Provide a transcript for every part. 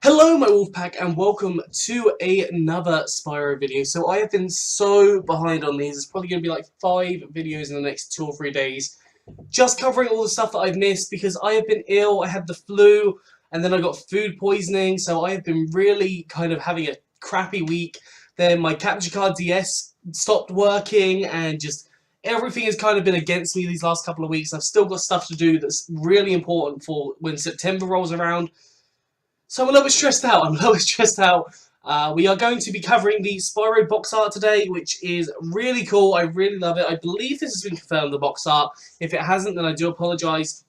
Hello my Wolfpack and welcome to another Spyro video. So I have been so behind on these. It's probably going to be like 5 videos in the next 2 or 3 days. Just covering all the stuff that I've missed because I have been ill, I had the flu, and then I got food poisoning. So I have been really kind of having a crappy week. Then my Capture Card DS stopped working and just everything has kind of been against me these last couple of weeks. I've still got stuff to do that's really important for when September rolls around. So I'm a little bit stressed out. We are going to be covering the Spyro box art today, which is really cool. I really love it. I believe this has been confirmed, the box art. If it hasn't, then I do apologise.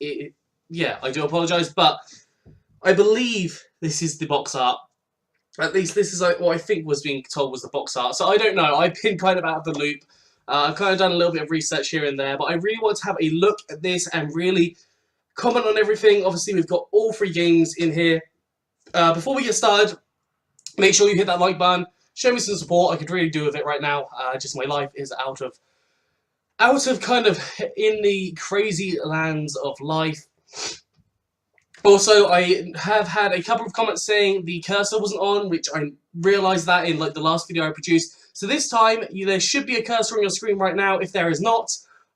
Yeah, I do apologise, but I believe this is the box art. At least this is what I think was being told was the box art. So I don't know. I've been kind of out of the loop. I've kind of done a little bit of research here and there, but I really want to have a look at this and really comment on everything. Obviously, we've got all 3 games in here. Before we get started, make sure you hit that like button. Show me some support. I could really do with it right now. Just my life is out of kind of in the crazy lands of life. Also, I have had a couple of comments saying the cursor wasn't on, which I realised that in like the last video I produced. So this time, there should be a cursor on your screen right now. If there is not,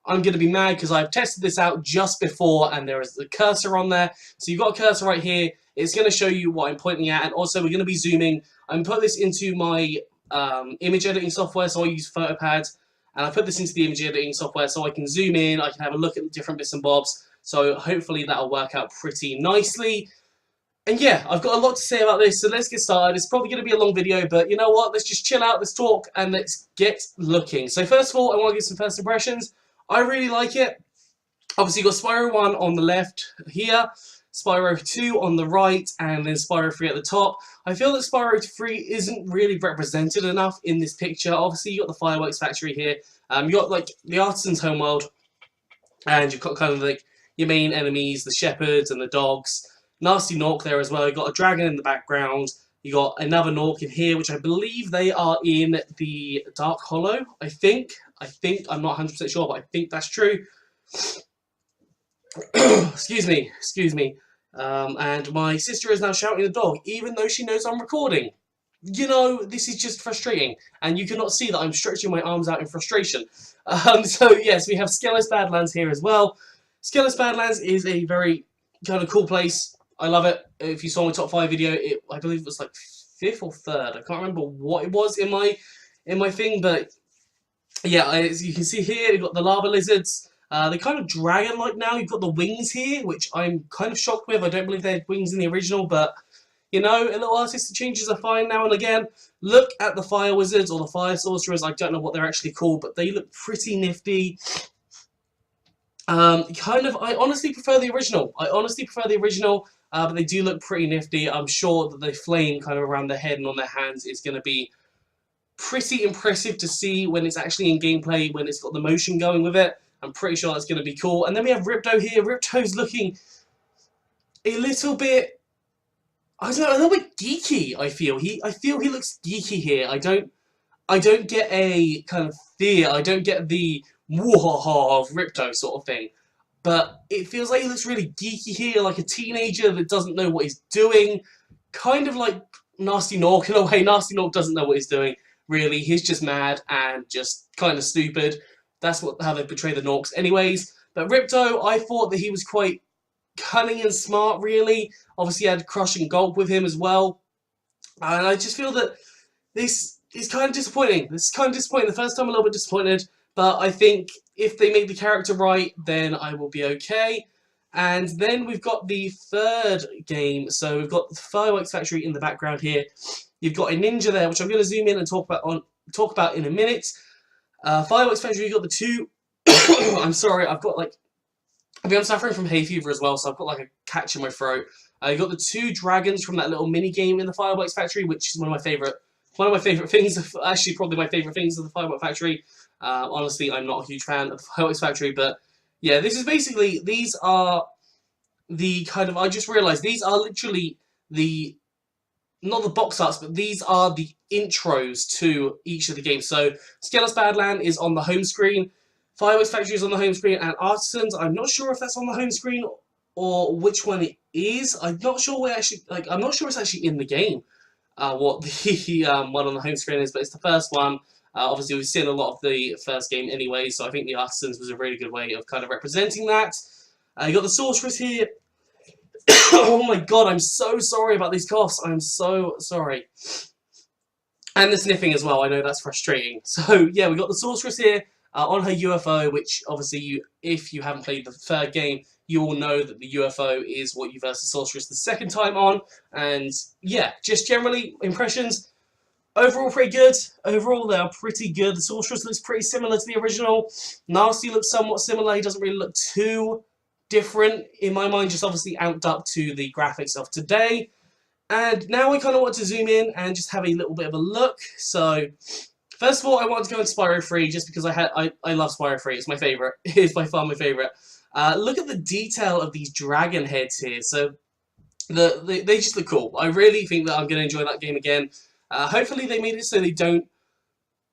I'm going to be mad because I've tested this out just before and there is the cursor on there. So you've got a cursor right here. It's going to show you what I'm pointing at, and also we're going to be zooming. I'm put this into my image editing software, so I use PhotoPad, and I put this into the image editing software so I can zoom in, I can have a look at different bits and bobs, so hopefully that'll work out pretty nicely. And yeah, I've got a lot to say about this, so let's get started. It's probably going to be a long video, but you know what, let's just chill out, let's talk, and let's get looking. So first of all, I want to give some first impressions. I really like it. Obviously, you've got Spyro 1 on the left here, Spyro 2 on the right, and then Spyro 3 at the top. I feel that Spyro 3 isn't really represented enough in this picture. Obviously, you've got the fireworks factory here. You've got like the artisan's homeworld, and you've got kind of like your main enemies, the shepherds and the dogs. Nasty Nork there as well. You've got a dragon in the background. You got another Nork in here, which I believe they are in the Dark Hollow, I think. I'm not 100% sure, but I think that's true. Excuse me. And my sister is now shouting at the dog, even though she knows I'm recording. You know, this is just frustrating. And you cannot see that I'm stretching my arms out in frustration. So, yes, we have Skelos Badlands here as well. Skelos Badlands is a very kind of cool place. I love it. If you saw my top 5 video, I believe it was like 5th or 3rd. I can't remember what it was in my thing, but yeah, as you can see here, you've got the lava lizards. They're kind of dragon-like now. You've got the wings here, which I'm kind of shocked with. I don't believe they had wings in the original, but, you know, a little artistic changes are fine now and again. Look at the fire wizards or the fire sorcerers. I don't know what they're actually called, but they look pretty nifty. I honestly prefer the original. But they do look pretty nifty. I'm sure that the flame kind of around their head and on their hands is going to be pretty impressive to see when it's actually in gameplay, when it's got the motion going with it. I'm pretty sure that's going to be cool. And then we have Ripto here. Ripto's looking a little bit, I don't know, a little bit geeky, I feel. I feel he looks geeky here. I don't get a kind of fear. I don't get the woo-ha-ha of Ripto sort of thing. But it feels like he looks really geeky here, like a teenager that doesn't know what he's doing. Kind of like Nasty Nork in a way. Nasty Nork doesn't know what he's doing, really. He's just mad and just kind of stupid. That's how they portray the Norks anyways. But Ripto, I thought that he was quite cunning and smart, really. Obviously, he had Crush and Gulp with him as well. And I just feel that this is kind of disappointing. This is kind of disappointing. The first time, I'm a little bit disappointed. But I think if they make the character right, then I will be okay. And then we've got the 3rd game. So we've got the Fireworks Factory in the background here. You've got a ninja there, which I'm going to zoom in and talk about in a minute. Fireworks Factory, you've got the 2... I'm sorry, I'm suffering from hay fever as well, so I've got like a catch in my throat. You've got the 2 dragons from that little mini game in the Fireworks Factory, which is one of my favourite things, actually probably my favourite things of the Fireworks Factory. Honestly, I'm not a huge fan of the Fireworks Factory, but yeah, this is basically, these are the kind of, I just realised, these are literally the, not the box arts, but these are the intros to each of the games. So, Skelos Badland is on the home screen, Fireworks Factory is on the home screen, and Artisans, I'm not sure if that's on the home screen or which one it is. I'm not sure where actually, like, I'm not sure it's actually in the game, what the one on the home screen is, but it's the first one. Obviously, we've seen a lot of the first game anyway, so I think the Artisans was a really good way of kind of representing that. You got the Sorceress here. Oh my god, I'm so sorry about these coughs. I'm so sorry. And the sniffing as well, I know that's frustrating. So, yeah, we got the Sorceress here on her UFO, which obviously, if you haven't played the third game, you all know that the UFO is what you versus Sorceress the second time on. And, yeah, just generally, impressions. Overall, pretty good. Overall, they are pretty good. The Sorceress looks pretty similar to the original. Nasty looks somewhat similar. He doesn't really look too different, in my mind, just obviously amped up to the graphics of today. And now I kind of want to zoom in and just have a little bit of a look. So, first of all, I want to go into Spyro 3 just because I love Spyro 3. It's my favourite. It's by far my favourite. Look at the detail of these dragon heads here. So, they just look cool. I really think that I'm going to enjoy that game again. Hopefully they made it so it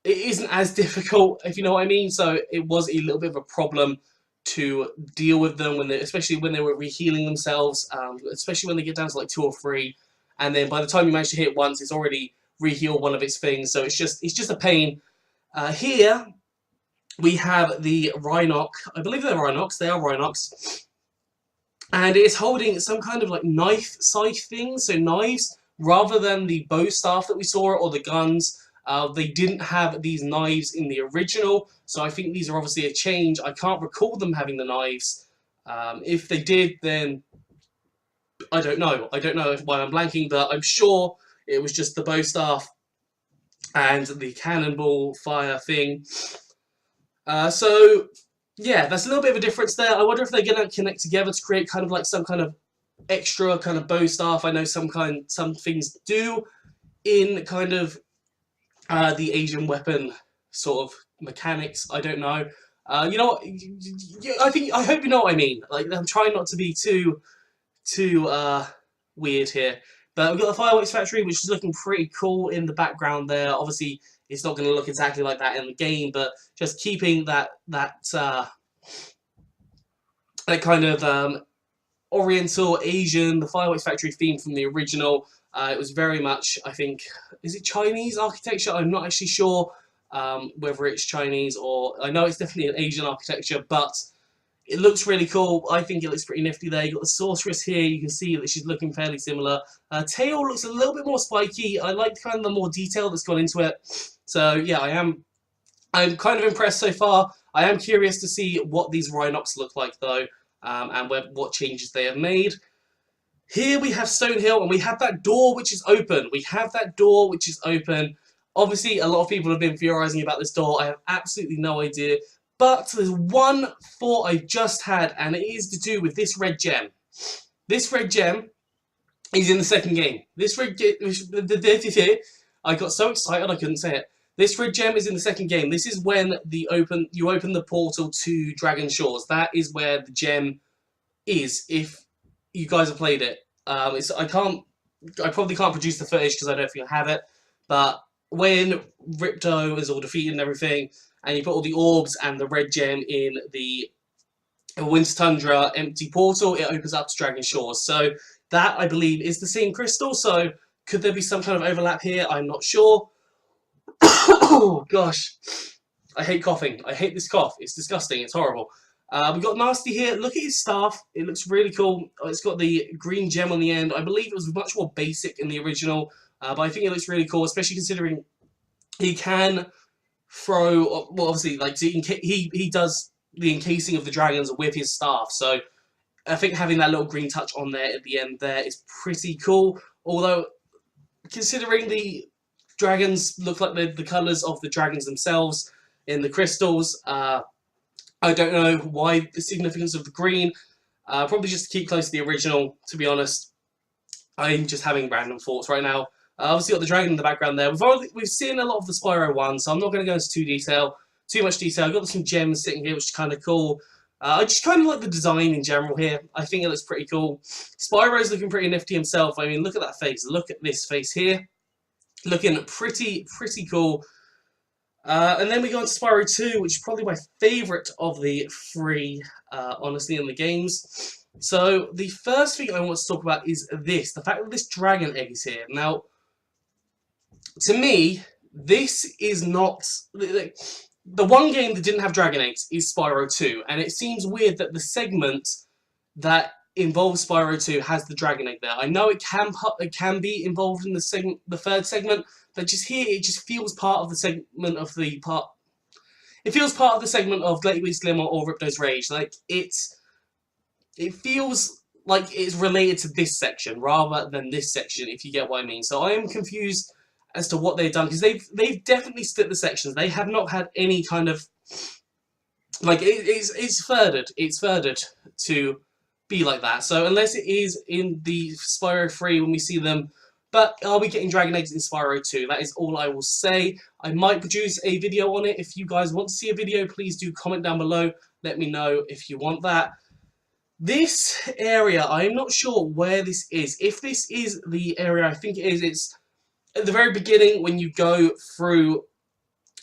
isn't as difficult, if you know what I mean. So, it was a little bit of a problem to deal with them, especially when they were re-healing themselves, especially when they get down to like 2 or 3. And then by the time you manage to hit once, it's already re-healed one of its things. So it's just a pain. Here we have the Rhinoc. I believe they're Rhinocs. They are Rhinocs. And it's holding some kind of like knife scythe thing. So knives, rather than the bow staff that we saw or the guns. They didn't have these knives in the original. So I think these are obviously a change. I can't recall them having the knives. If they did, then I don't know. I don't know why I'm blanking, but I'm sure it was just the bow staff and the cannonball fire thing. So, yeah, that's a little bit of a difference there. I wonder if they're going to connect together to create kind of like some kind of extra kind of bow staff. I know some things do in kind of the Asian weapon sort of mechanics. I don't know. You know what? I hope you know what I mean. Like, I'm trying not to be too weird here. But we've got the Fireworks Factory, which is looking pretty cool in the background there. Obviously, it's not going to look exactly like that in the game, but just keeping that kind of Oriental, Asian, the Fireworks Factory theme from the original. It was very much, I think, is it Chinese architecture? I'm not actually sure whether it's Chinese or... I know it's definitely an Asian architecture, but it looks really cool. I think it looks pretty nifty there. You've got the Sorceress here. You can see that she's looking fairly similar. Tail looks a little bit more spiky. I like kind of the more detail that's gone into it. So, yeah, I'm kind of impressed so far. I am curious to see what these Rhinocs look like, though, and what changes they have made. Here we have Stonehill, and we have that door which is open. We have that door which is open. Obviously, a lot of people have been theorizing about this door. I have absolutely no idea. But there's one thought I just had, and it is to do with this red gem. This red gem is in the second game. This red gem... I got so excited I couldn't say it. This red gem is in the second game. This is when you open the portal to Dragon Shores. That is where the gem is, if you guys have played it. I probably can't produce the footage because I don't think I have it. But when Ripto is all defeated and everything, and you put all the orbs and the red gem in the Winter Tundra empty portal, it opens up to Dragon Shores. So that, I believe, is the same crystal. So could there be some kind of overlap here? I'm not sure. Oh, gosh. I hate coughing. I hate this cough. It's disgusting. It's horrible. We've got Nasty here. Look at his staff. It looks really cool. It's got the green gem on the end. I believe it was much more basic in the original, but I think it looks really cool, especially considering he can throw... Well, obviously, like he does the encasing of the dragons with his staff, so I think having that little green touch on there at the end there is pretty cool. Although, considering the dragons look like the colours of the dragons themselves in the crystals, I don't know why the significance of the green. Probably just to keep close to the original, to be honest. I'm just having random thoughts right now. Obviously got the dragon in the background there. We've seen a lot of the Spyro one, so I'm not going to go into too much detail. I've got some gems sitting here, which is kind of cool. I just kind of like the design in general here. I think it looks pretty cool. Spyro's looking pretty nifty himself. I mean, look at that face. Look at this face here. Looking pretty cool. And then we go into Spyro 2, which is probably my favourite of the three, honestly, in the games. So the first thing I want to talk about is this, the fact that this dragon egg is here. Now, to me, this is not... The one game that didn't have dragon eggs is Spyro 2, and it seems weird that the segment that involves Spyro 2 has the dragon egg there. I know it can be involved in the third segment, but just here it just feels part of the segment of the part. It feels part of the segment of Gateway Glimmer or Ripto's Rage. Like it feels like it's related to this section rather than this section, if you get what I mean. So I am confused as to what they've done, because they've definitely split the sections. They have not had any kind of like it's furthered to be like that. So unless it is in the Spyro 3 when we see them, but are we getting dragon eggs in Spyro 2? That is all I will say. I might produce a video on it. If you guys want to see a video, please do comment down below. Let me know if you want that. This area, I am not sure where this is. If this is the area I think it is, it's at the very beginning when you go through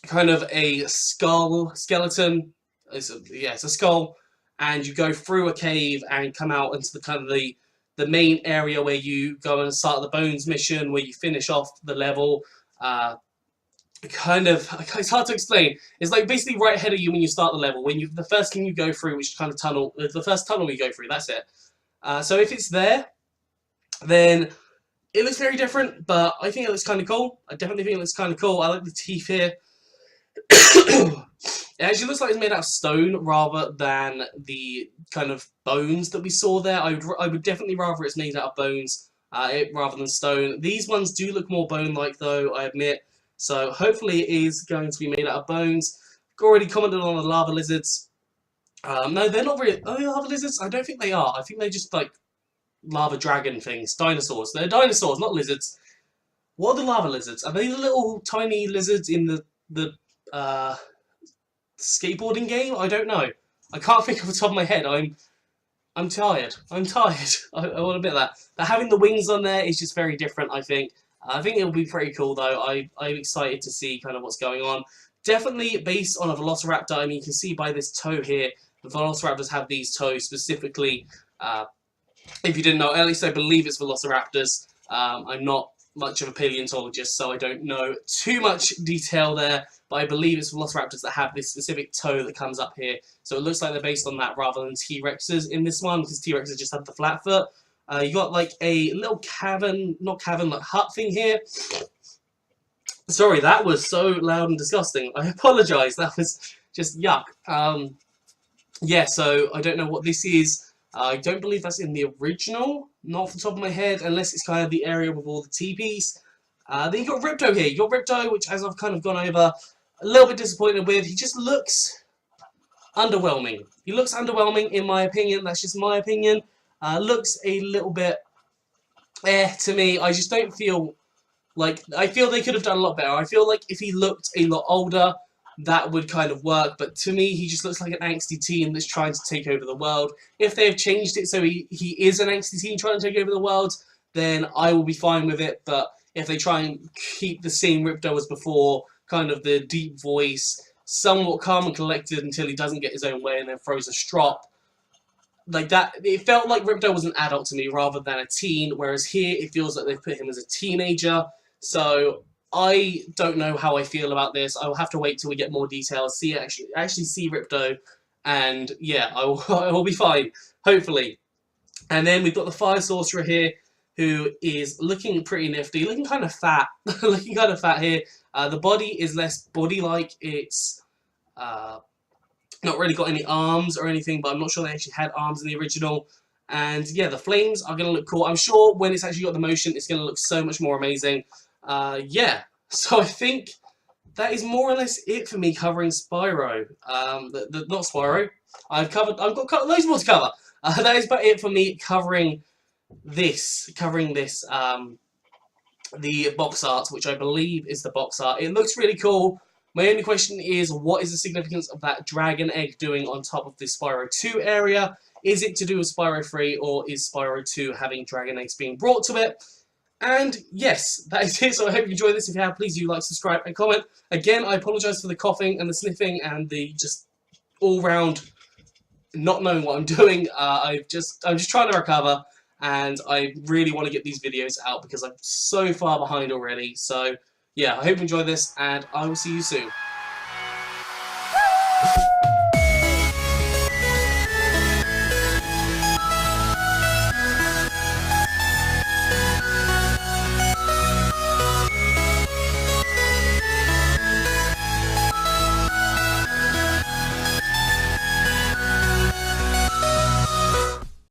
kind of a skeleton. It's a skull, and you go through a cave and come out into the kind of the main area where you go and start the Bones mission, where you finish off the level. It's hard to explain. It's like basically right ahead of you when you start the level. When the first thing you go through, which kind of tunnel, the first tunnel you go through. That's it. So if it's there, then it looks very different, but I think it looks kind of cool. I definitely think it looks kind of cool. I like the teeth here. It actually looks like it's made out of stone rather than the kind of bones that we saw there. I would definitely rather it's made out of bones rather than stone. These ones do look more bone-like though, I admit. So hopefully it is going to be made out of bones. I've already commented on the lava lizards. No, they're not really... Are they lava lizards? I don't think they are. I think they're just like lava dragon things. Dinosaurs. They're dinosaurs, not lizards. What are the lava lizards? Are they the little tiny lizards in the skateboarding game? I don't know. I can't think off the top of my head. I'm tired. I'm tired. I want to admit that. But having the wings on there is just very different, I think. I think it'll be pretty cool though. I'm excited to see kind of what's going on. Definitely based on a Velociraptor. I mean, you can see by this toe here, the Velociraptors have these toes specifically. If you didn't know, at least I believe it's Velociraptors. I'm not much of a paleontologist, so I don't know too much detail there, but I believe it's Velociraptors that have this specific toe that comes up here. So it looks like they're based on that rather than T-Rexes in this one, because T-Rexes just have the flat foot. You got like a little cavern, not cavern, like hut thing here. Sorry, that was so loud and disgusting. I apologise, that was just yuck. Yeah, so I don't know what this is. I don't believe that's in the original, not off the top of my head, unless it's kind of the area with all the teepees. Then you got Ripto here. You got Ripto, which as I've kind of gone over, a little bit disappointed with. He just looks underwhelming. He looks underwhelming in my opinion. That's just my opinion. Looks a little bit to me. I just don't feel like... I feel they could have done a lot better. I feel like if he looked a lot older, that would kind of work, but to me, he just looks like an angsty teen that's trying to take over the world. If they have changed it so he is an angsty teen trying to take over the world, then I will be fine with it, but if they try and keep the same Ripto as before, kind of the deep voice, somewhat calm and collected until he doesn't get his own way and then throws a strop, like that, it felt like Ripto was an adult to me rather than a teen, whereas here it feels like they've put him as a teenager, so... I don't know how I feel about this. I will have to wait till we get more details, actually see Ripto, and yeah, I will be fine, hopefully. And then we've got the Fire Sorcerer here, who is looking pretty nifty, looking kind of fat, looking kind of fat here. The body is less body-like. It's not really got any arms or anything, but I'm not sure they actually had arms in the original. And yeah, the flames are going to look cool. I'm sure when it's actually got the motion, it's going to look so much more amazing. Yeah, so I think that is more or less it for me covering Spyro. Not Spyro. I've got loads more to cover. That is about it for me covering this, the box art, which I believe is the box art. It looks really cool. My only question is, what is the significance of that dragon egg doing on top of this Spyro 2 area? Is it to do with Spyro 3, or is Spyro 2 having dragon eggs being brought to it? And yes, that is it. So I hope you enjoyed this. If you have, please do like, subscribe, and comment. Again, I apologise for the coughing and the sniffing and the just all-round not knowing what I'm doing. I'm just trying to recover, and I really want to get these videos out because I'm so far behind already. So yeah, I hope you enjoy this, and I will see you soon.